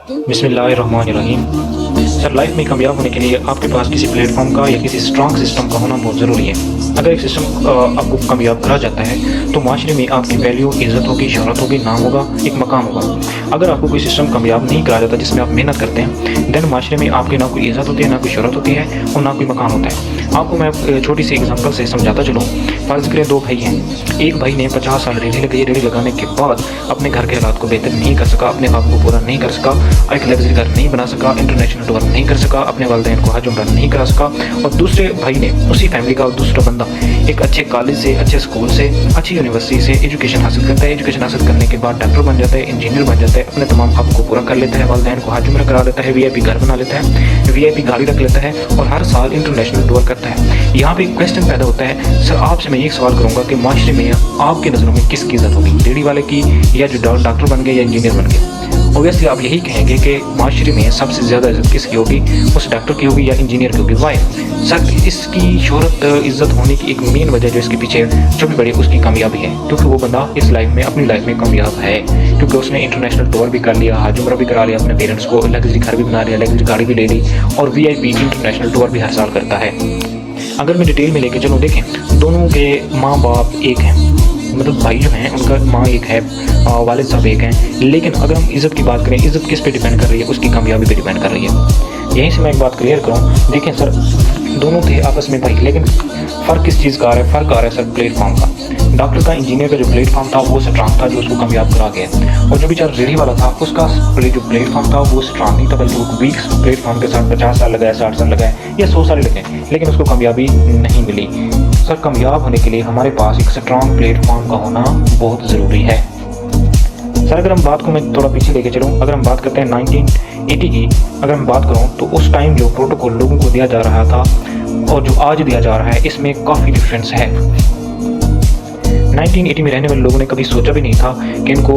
बिस्मिल्लाहिर्रहमानिर्रहीम। Sir, life में कामयाब होने के लिए आपके पास किसी प्लेटफॉर्म का या किसी स्ट्रॉन्ग सिस्टम का होना बहुत ज़रूरी है। अगर एक सिस्टम आपको कामयाब करा जाता है तो माशरे में आपकी वैल्यू, इज़्ज़त होगी, शोहरत होगी, नाम होगा, एक मकाम होगा। अगर आपको कोई सिस्टम कामयाब नहीं करा जाता जिसमें आप मेहनत करते हैं, देन माशरे में आपकी ना कोई इज़्ज़त होती है, ना कोई शोहरत होती है और ना कोई मकाम होता है। आपको मैं छोटी सी एग्जांपल से समझाता चलूँ। फ़र्ज़ करें 2 भाई हैं। एक भाई ने 50 साल रेडी लगाई, रेडी लगाने के बाद अपने घर के हालात को बेहतर नहीं कर सका, अपने ख्वाब को पूरा नहीं कर सका, एक लग्जरी घर नहीं बना सका, इंटरनेशनल टूर नहीं कर सका, अपने वालिदैन को हज उम्रा नहीं करा सका। और दूसरे भाई ने, उसी फैमिली का दूसरा बंदा, एक अच्छे कॉलेज से, अच्छे स्कूल से, अच्छी यूनिवर्सिटी से एजुकेशन हासिल करता है। एजुकेशन हासिल करने के बाद डॉक्टर बन जाता है, इंजीनियर बन जाता है, अपने तमाम ख्वाब को पूरा कर लेता है, वालिदैन को हज उम्रा करा लेता है, वीआईपी घर बना लेता है, वीआईपी गाड़ी रख लेता है और हर साल इंटरनेशनल टूर करता है। यहाँ पे क्वेश्चन पैदा होता है, सर आपसे मैं एक सवाल करूंगा कि माशरे में आपकी नज़रों में किसकी इज्जत होगी, रेडी वाले की या जो डॉक्टर बन गए या इंजीनियर बन गए? ऑब्वियसली आप यही कहेंगे कि माशरे में सबसे ज़्यादा इज्जत किसकी होगी, उस डॉक्टर की होगी या इंजीनियर की होगी। वाई? सर, इसकी शोहरत, इज्जत होने की एक मेन वजह जो इसके पीछे छुपी पड़ी उसकी कामयाबी है, क्योंकि वो बंदा इस लाइफ में, अपनी लाइफ में कामयाब है, क्योंकि उसने इंटरनेशनल टूर भी कर लिया, हज उम्रा भी करा लिया, अपने पेरेंट्स को लग्जरी घर भी बना लिया, लग्जरी गाड़ी भी ले ली और वीआईपी इंटरनेशनल टूर भी हर साल करता है। अगर मैं डिटेल में लेके चलूँ, देखें दोनों के माँ बाप एक हैं, मतलब भाई जो हैं उनका माँ एक है, वालिद साहब एक हैं, लेकिन अगर हम इज़्ज़त की बात करें, इज़्ज़त किस पे डिपेंड कर रही है? उसकी कामयाबी पे डिपेंड कर रही है। यहीं से मैं एक बात क्लियर करूँ। देखें सर, दोनों थे आपस में भाई, लेकिन फ़र्क किस चीज़ का आ रहा है? फ़र्क आ रहा है सर प्लेटफॉर्म का। डॉक्टर का, इंजीनियर का जो प्लेटफॉर्म था वो स्ट्रांग था, जो उसको कामयाब करा गया, और जो बेचारा रेडी वाला था उसका जो प्लेटफॉर्म था वो स्ट्रांग नहीं था, बल्कि वो वीक प्लेटफॉर्म के साथ 50 साल लगाया, 60 साल लगाए या 100 साल लगे, लेकिन उसको कामयाबी नहीं मिली। सर, कामयाब होने के लिए हमारे पास एक स्ट्रांग प्लेटफॉर्म का होना बहुत ज़रूरी है। सर, अगर हम बात को, मैं थोड़ा पीछे लेके चलूँ, अगर हम बात करते हैं 1980 की, अगर मैं बात करूँ तो उस टाइम जो प्रोटोकॉल लोगों को दिया जा रहा था और जो आज दिया जा रहा है, इसमें काफ़ी डिफरेंस है। 1980 में रहने वाले लोगों ने कभी सोचा भी नहीं था कि इनको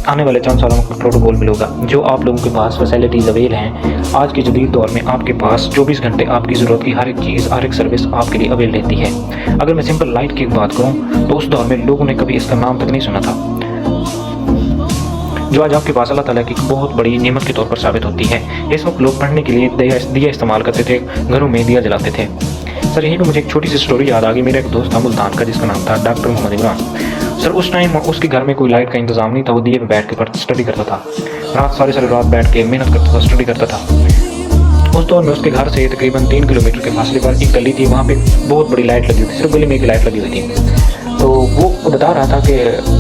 आने वाले 4 सालों में प्रोटोकॉल मिलेगा। जो आप लोगों के पास फैसिलिटीज़ अवेल हैं आज के जदीद दौर में, आपके पास 24 घंटे आपकी ज़रूरत की हर एक चीज़, हर एक सर्विस आपके लिए अवेल रहती है। अगर मैं सिंपल लाइट की बात करूँ तो उस दौर में लोगों ने कभी इसका नाम तक नहीं सुना था, जो आज आपके पास अल्लाह ताला की बहुत बड़ी नेमत के तौर पर साबित होती है। इस वक्त लोग पढ़ने के लिए दिया इस्तेमाल करते थे, घरों में दिया जलाते थे। सर, यहीं पर मुझे एक छोटी सी स्टोरी याद आ गई। मेरा एक दोस्त था मुल्तान का, जिसका नाम था डॉक्टर मोहम्मद इमरान। सर, उस टाइम उसके घर में कोई लाइट का इंतज़ाम नहीं था, वो दिए पे बैठ के स्टडी करता था, सारी रात बैठ के मेहनत करता था, स्टडी करता था। उस दौर में उसके घर से तकरीबन 3 किलोमीटर के फासले पर एक गली थी, वहाँ पे बहुत बड़ी लाइट लगी हुई थी, सिर्फ गली में एक लाइट लगी हुई थी। तो वो बता रहा था कि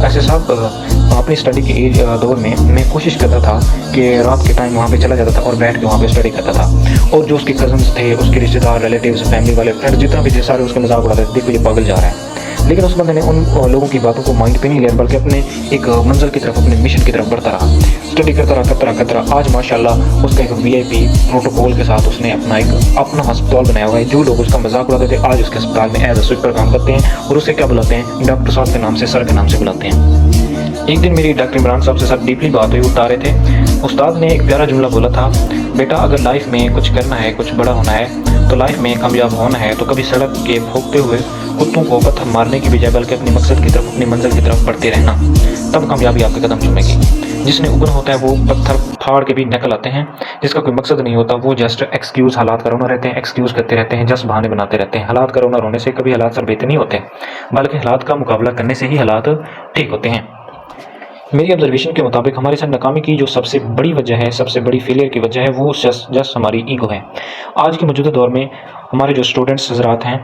ऐसे साहब, अपनी स्टडी के दौर में मैं कोशिश करता था कि रात के टाइम वहाँ पे चला जाता था और बैठ के वहाँ पे स्टडी करता था, और जो उसके कज़न्स थे, उसके रिश्तेदार, रिलेटिव्स, फैमिली वाले, फ्रेंड्स जितना भी थे, सारे उसके मजाक उड़ाते थे, देखो ये पागल जा रहा है। लेकिन उस बंदे ने उन लोगों की बातों को माइंड पे नहीं लिया, बल्कि अपने एक मंजिल की तरफ, अपने मिशन की तरफ बढ़ता रहा, स्टडी करता रहा। आज माशाल्लाह उसका एक वीआईपी प्रोटोकॉल के साथ उसने अपना अस्पताल बनाया हुआ है। जो लोग उसका मजाक उड़ाते थे, आज उसके अस्पताल में एज अ स्वीपर काम करते हैं, और उसे क्या बुलाते हैं? डॉक्टर साहब के नाम से, सर के नाम से बुलाते हैं। एक दिन मेरी डॉक्टर इमरान साहब से सर डीपली बात हुई, उठा रहे थे। उस्ताद ने एक प्यारा जुमला बोला था, बेटा अगर लाइफ में कुछ करना है, कुछ बड़ा होना है, तो लाइफ में कामयाब होना है, तो कभी सड़क के भोगते हुए कुत्तों को पत्थर मारने की बजाय बल्कि अपने मकसद की तरफ, अपनी मंजिल की तरफ बढ़ते रहना, तब कामयाबी आपके कदम चूमेगी। जिसने उबन होता है वो पत्थर फाड़ के भी निकल आते हैं, जिसका कोई मकसद नहीं होता वो जस्ट एक्सक्यूज़, हालात का रोना रहते हैं, एक्सक्यूज़ करते रहते हैं, जस्ट बहाने बनाते रहते हैं। हालात का रोना रोने से कभी हालात सर बेहतर नहीं होते, बल्कि हालात का मुकाबला करने से ही हालात ठीक होते हैं। मेरी ऑब्जर्वेशन के मुताबिक हमारे साथ नाकामी की जो सबसे बड़ी वजह है, सबसे बड़ी फेलियर की वजह है, वो जस्ट हमारी ईगो है। आज के मौजूदा दौर में हमारे जो स्टूडेंट्स हजरात हैं,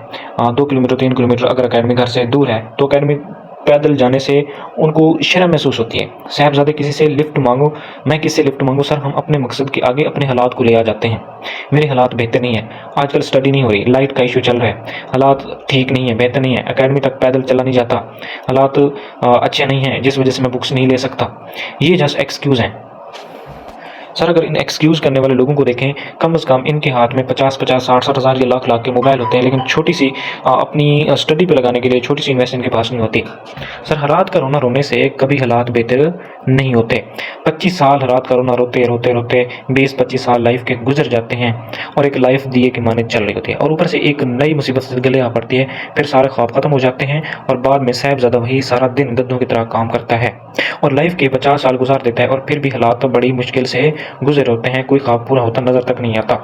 2 किलोमीटर 3 किलोमीटर अगर अकेडमी घर से दूर है, तो अकेडमी पैदल जाने से उनको शर्म महसूस होती है। साहबजादे किसी से लिफ्ट मांगो, मैं किससे लिफ्ट मांगू? सर, हम अपने मकसद के आगे अपने हालात को ले आ जाते हैं। मेरे हालात बेहतर नहीं है, आजकल स्टडी नहीं हो रही, लाइट का इशू चल रहा है, हालात ठीक नहीं है, बेहतर नहीं है, अकेडमी तक पैदल चला नहीं जाता, हालात अच्छे नहीं हैं, जिस वजह से मैं बुक्स नहीं ले सकता। ये जस्ट एक्सक्यूज़ हैं। सर अगर इन एक्सक्यूज़ करने वाले लोगों को देखें, कम से कम इनके हाथ में 50-50, 60-60 हज़ार या लाख-लाख के मोबाइल होते हैं, लेकिन छोटी सी अपनी स्टडी पे लगाने के लिए छोटी सी इन्वेस्ट इनके पास नहीं होती। सर हालात का रोना रोने से कभी हालात बेहतर नहीं होते। 25 साल हालात का रोना रोते रोते रोते 20-25 साल लाइफ के गुजर जाते हैं और एक लाइफ दिए के माने चल रही होती है, और ऊपर से एक नई मुसीबत से गले आ पड़ती है। फिर सारे ख्वाब खत्म हो जाते हैं और बाद में साहबजादा वही सारा दिन गद्दों की तरह काम करता है और लाइफ के 50 साल गुजार देता है, और फिर भी हालात तो बड़ी मुश्किल से गुजर होते हैं, कोई ख्वाब पूरा होता नजर तक नहीं आता।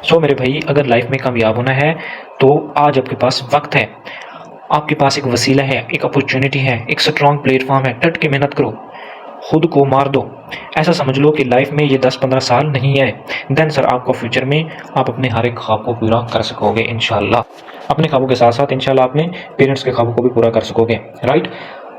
सो मेरे भाई, अगर लाइफ में कामयाब होना है तो आज आपके पास वक्त है, आपके पास एक वसीला है, एक अपॉर्चुनिटी है, एक स्ट्रॉन्ग प्लेटफॉर्म है। डट के मेहनत करो, खुद को मार दो। ऐसा समझ लो कि लाइफ में ये 10-15 साल नहीं है, देन सर आपको फ्यूचर में आप अपने हर एक ख्वाब को पूरा कर सकोगे इंशाल्लाह। अपने ख्वाबों के साथ साथ इंशाल्लाह अपने पेरेंट्स के ख्वाबों को भी पूरा कर सकोगे, राइट।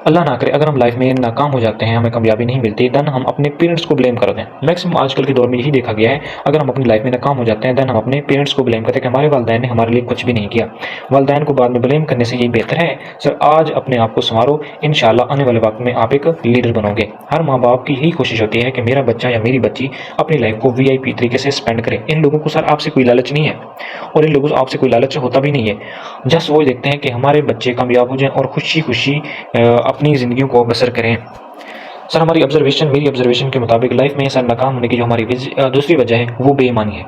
अल्लाह ना करे अगर हम लाइफ में नाकाम हो जाते हैं, हमें कामयाबी नहीं मिलती, देन हम अपने पेरेंट्स को ब्लेम करते हैं। मैक्सिमम आजकल के दौर में यही देखा गया है, अगर हम अपनी लाइफ में नाकाम हो जाते हैं देन हम अपने पेरेंट्स को ब्लेम करते हैं कि हमारे वालिदैन ने हमारे लिए कुछ भी नहीं किया। वालिदैन को बाद में ब्लेम करने से यही बेहतर है सर आज अपने आप को संवारो, इंशाल्लाह आने वाले वक्त में आप एक लीडर बनोगे। हर माँ बाप की यही कोशिश होती है कि मेरा बच्चा या मेरी बच्ची अपनी लाइफ को VIP तरीके से स्पेंड करे। इन लोगों को सर आपसे कोई लालच नहीं है और इन लोगों को आपसे कोई लालच होता भी नहीं है। जस्ट वो देखते हैं कि हमारे बच्चे कामयाब हो जाएं और खुशी खुशी अपनी ज़िंदगियों को बसर करें। सर हमारी ऑब्जर्वेशन, मेरी ऑब्जर्वेशन के मुताबिक लाइफ में सर नाकाम होने की जो हमारी दूसरी वजह है वो बेईमानी है।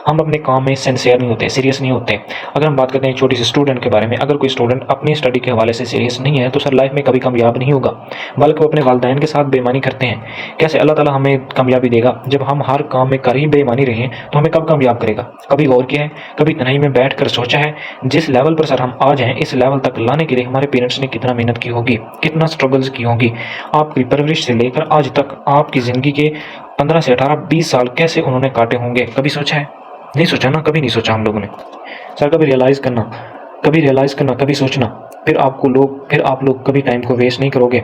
हम अपने काम में सिंसियर नहीं होते, सीरियस नहीं होते। अगर हम बात करते हैं एक छोटी सी स्टूडेंट के बारे में, अगर कोई स्टूडेंट अपनी स्टडी के हवाले से सीरियस नहीं है तो सर लाइफ में कभी कामयाब नहीं होगा, बल्कि वो अपने वालिदैन के साथ बेईमानी करते हैं। कैसे अल्लाह ताला हमें कामयाबी देगा? जब हम हर काम में कर ही बेईमानी रहें तो हमें कब कामयाब करेगा? कभी गौर किया है, कभी तन्हाई में बैठ कर सोचा है जिस लेवल पर सर हम आ जाएं, इस लेवल तक लाने के लिए हमारे पेरेंट्स ने कितना मेहनत की होगी, कितना स्ट्रगल्स की होगी। आपकी परवरिश से लेकर आज तक आपकी ज़िंदगी के 15 से 18-20 साल कैसे उन्होंने काटे होंगे, कभी सोचा है? नहीं सोचा ना, कभी नहीं सोचा हम लोगों ने। सर कभी रियलाइज़ करना, कभी सोचना, फिर आप लोग कभी टाइम को वेस्ट नहीं करोगे।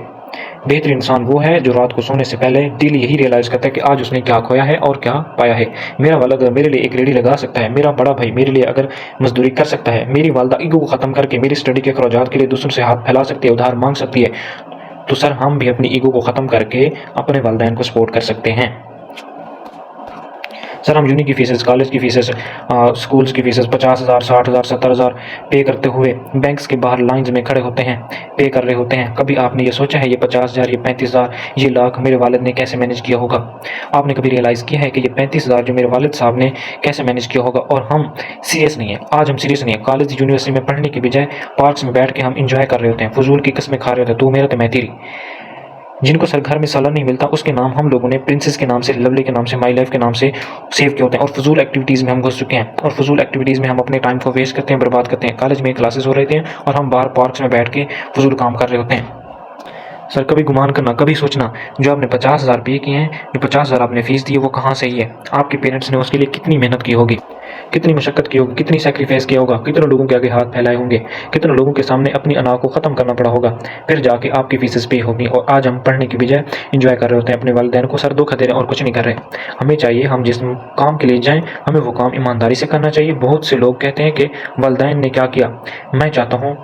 बेहतर इंसान वो है जो रात को सोने से पहले डेली यही रियलाइज़ करता है कि आज उसने क्या खोया है और क्या पाया है। मेरा वाला अगर मेरे लिए एक रेडी लगा सकता है, मेरा बड़ा भाई मेरे लिए अगर मजदूरी कर सकता है, मेरी वालदा ईगो को ख़त्म करके मेरी स्टडी के अखराजात के लिए दूसरों से हाथ फैला सकती है, उधार मांग सकती है, तो सर हम भी अपनी ईगो को ख़त्म करके अपने वालिदैन को सपोर्ट कर सकते हैं। सर हम यूनी की फीसेस, कॉलेज की फीसेस, स्कूल्स की फीसेस 50,000, 60,000, 70,000 पे करते हुए बैंक्स के बाहर लाइंस में खड़े होते हैं, पे कर रहे होते हैं। कभी आपने ये सोचा है ये 50,000, ये 35,000, ये लाख मेरे वालिद ने कैसे मैनेज किया होगा? आपने कभी रियलाइज़ किया है कि ये 35,000 जो मेरे वालिद साहब ने कैसे मैनेज किया होगा? और हम सीरियस नहीं है, आज हम सीरियस नहीं है। कॉलेज यूनिवर्सिटी में पढ़ने की बजाय पार्क्स में बैठ के हम इंजॉय कर रहे होते हैं, फजूल की कस्में खा रहे होते हैं, तू मेरा तो मैं तेरी। जिनको सर घर में सालन नहीं मिलता उसके नाम हम लोगों ने प्रिंसेस के नाम से, लवली के नाम से, माई लाइफ के नाम से सेव किए होते हैं, और फजूल एक्टिविटीज़ में हम घुस चुके हैं, और फजूल एक्टिविटीज़ में हम अपने टाइम को वेस्ट करते हैं, बर्बाद करते हैं। कॉलेज में क्लासेस हो रहे थे और हम बाहर पार्क्स में बैठ के फजूल काम कर रहे होते हैं। सर कभी गुमान करना, कभी सोचना जो आपने 50,000 पे किए हैं, जो 50,000 आपने फीस दी है वो कहाँ से ही है? आपके पेरेंट्स ने उसके लिए कितनी मेहनत की होगी, कितनी मशक्क़त की होगी, कितनी सेक्रीफाइस किया होगा, कितने लोगों के आगे हाथ फैलाए होंगे, कितने लोगों के सामने अपनी अना को ख़त्म करना पड़ा होगा, फिर जाके आपकी फीसेस पे होगी। और आज हम पढ़ने की बजाय इंजॉय कर रहे होते हैं, अपने वालिदैन को सर धोखा दे रहे हैं और कुछ नहीं कर रहे। हमें चाहिए हम जिस काम के लिए जाएँ हमें वो काम ईमानदारी से करना चाहिए। बहुत से लोग कहते हैं कि वालिदैन ने क्या किया, मैं चाहता हूँ